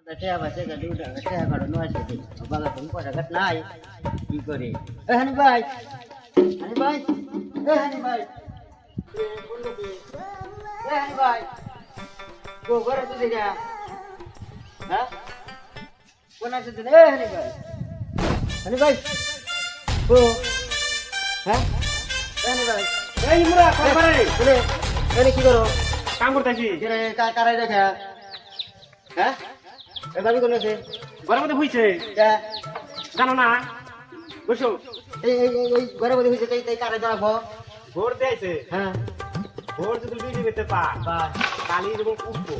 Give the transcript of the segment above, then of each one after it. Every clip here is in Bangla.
Saya baca tadi udah saya kalau nuas itu, bagai pun pada kat naik, ikori. Hani bay, hani bay, hani bay. Hani bay. Go gara tu dia. Hah? Kona tu dia hani bay. Hani bay. Go. Hah? Hani bay. এই মুরা কাম করে রে Boleh. Ini কি করো? কাম করতেছি Kira karai দেখা. Hah? Babi কোন আছে? ঘরের মধ্যে হইছে Ya. জানো না বসো এই ঘরে বসে হইছে তাই কারে দাঁড়াবো। ভোর দিয়েছে হ্যাঁ। ভোর যদি বিজি পেতে পা বা কালি এবং উঠবো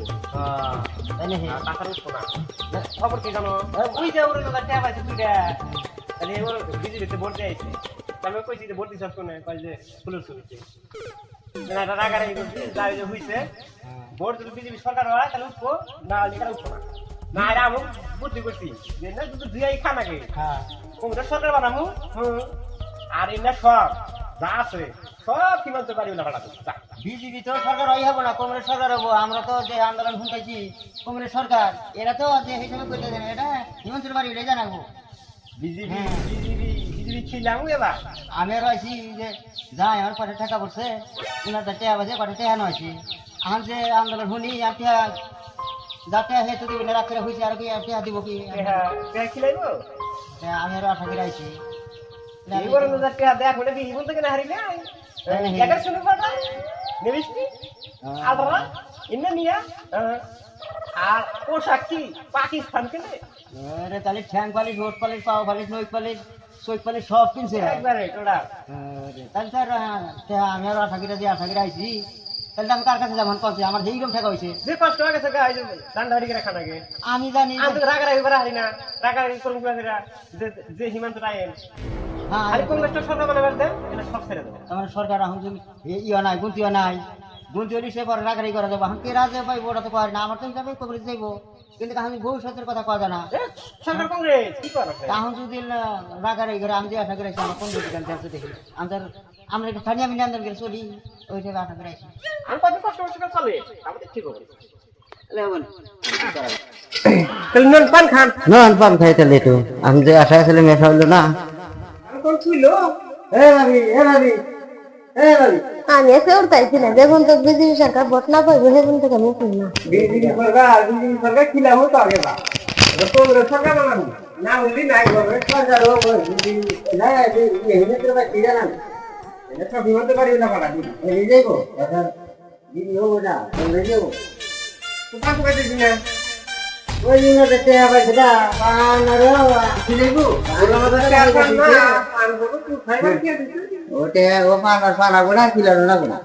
তাই নাকি? টাকার উঠবো না খবর কি জানো ওই যে ওর দাদা ট্যাব আছে দুইটা তাহলে ওর বিজি পেতে ভোট দিয়েছে তাহলে কইছি যে ভোট দিছস কোনে কই যে ফুলের শুরুতে না রাগারে যাই যে হইছে ভোট যদি বিজেপি সরকার হয় তাহলে উঠবো না লিখা উঠবো না না এরা আমি বুদ্ধি করছি যে না যদি দুই খা নাকি হ্যাঁ। কোনটা সরকার বানাবো আর এমনি সব যা আছে সব সীমান্ত পারি না বাড়াবো বিজেপি তো সরকার হই হবো না, কংগ্রেস সরকার হবো। আমরা তো যে আন্দোলন শুনতেছি কংগ্রেস সরকার, এরা তো যে হিসাবে করতে দেন এটা হিমন্তের বাড়ি এটাই জানাবো। বিজেপি বিজেপি ছিলাম এবার আমি আর আছি যে যাই আমার পাশে টাকা পড়ছে ওনার টেয়া বাজে পাশে টেয়া নয়ছি এখন যে আন্দোলন শুনি আর টেয়া যাতে হেতু দিবি না রাত্রে হয়েছে আর কি টেয়া দিব কি খিলাইব আমি আরো আশা করে আইছি। এইবার দেখ ওটা বিজেপি বলতে কেন হারিলে এগার শুনে পাটা নেবিসটি আদরা ইন্না নিয়া আর পোশাক কি পাকিস্তান কেনে আরে তাহলে ঠ্যাং পালিশ, ওট পালিশ, পাও পালিশ, নই পালিশ, চোখ পালিশ সব কিনছে। একবারে টোটা তাহলে স্যার আমি আরো আশা করে দিয়ে আশা করে আইছি। তাহলে আমি কার কাছে যাবো কলছি আমার যেই রকম টাকা হয়েছে যে কষ্ট হয়ে গেছে গাই দান্ডা হারি করে খানাকে আমি জানি। আমি তো রাগারাগি করে হারি না রাগারাগি করুন যে হিমান্ত রায়েন হ্যাঁ আরে কংগ্রেসটা সরকার বানাবার দেন এটা সব ছেড়ে দেবো আমার সরকার এখন যদি ইয়া নাই গুনতিও নাই, গুনতি হলে সে পরে রাগারাগি করা যাবো। এখন কে রাজে পাইবো ওটা তো পারে না, আমার তো হিসাবে কংগ্রেস যাইবো, কিন্তু আমি ভবিষ্যতের কথা কওয়া যায় না। সরকার কংগ্রেস কি করে এখন যদি রাগারাগি করে আমি যে আশা করে আইছি আমার কোন দিকে যাচ্ছে দেখি আমরা একটা স্থানীয় আমি আন্দোলন করে চলি ওই থেকে আশা করে আইছি। আমি কত কষ্ট কষ্ট করে চলে আমাদের ঠিক হবে তাহলে নন পান খান নন পান খাইতে লেটু আমি যে আশা ছিল মেশা হইলো না। কোন ছিল ভাবি ভাবি ভাবি আমি এসে উঠতেছি না, দেখুন তো বিজেপি সরকার ভোট না পাইবো সেখান থেকে আমি উঠি না। বিজেপি সরকার খিলাম তো আগে বা কংগ্রেস সরকার বানাবো না উল্লি নাই করবে সরকার ও না এই হিন্দুর ভাই কি জানেন এটা সব বিমানতে পারি না পারা দিন এই যাইবো এখন দিদি হবো না কংগ্রেস যাবো তো পাঁচ পাইতে দিন না ওই দিন দেখতে হবে সেটা পান আর কি যাইবো আমাদের টাকা না পান করব তুই খাইবা কি দিছিস ওটা ও পান আর পানা গোনা কিলো না গোনা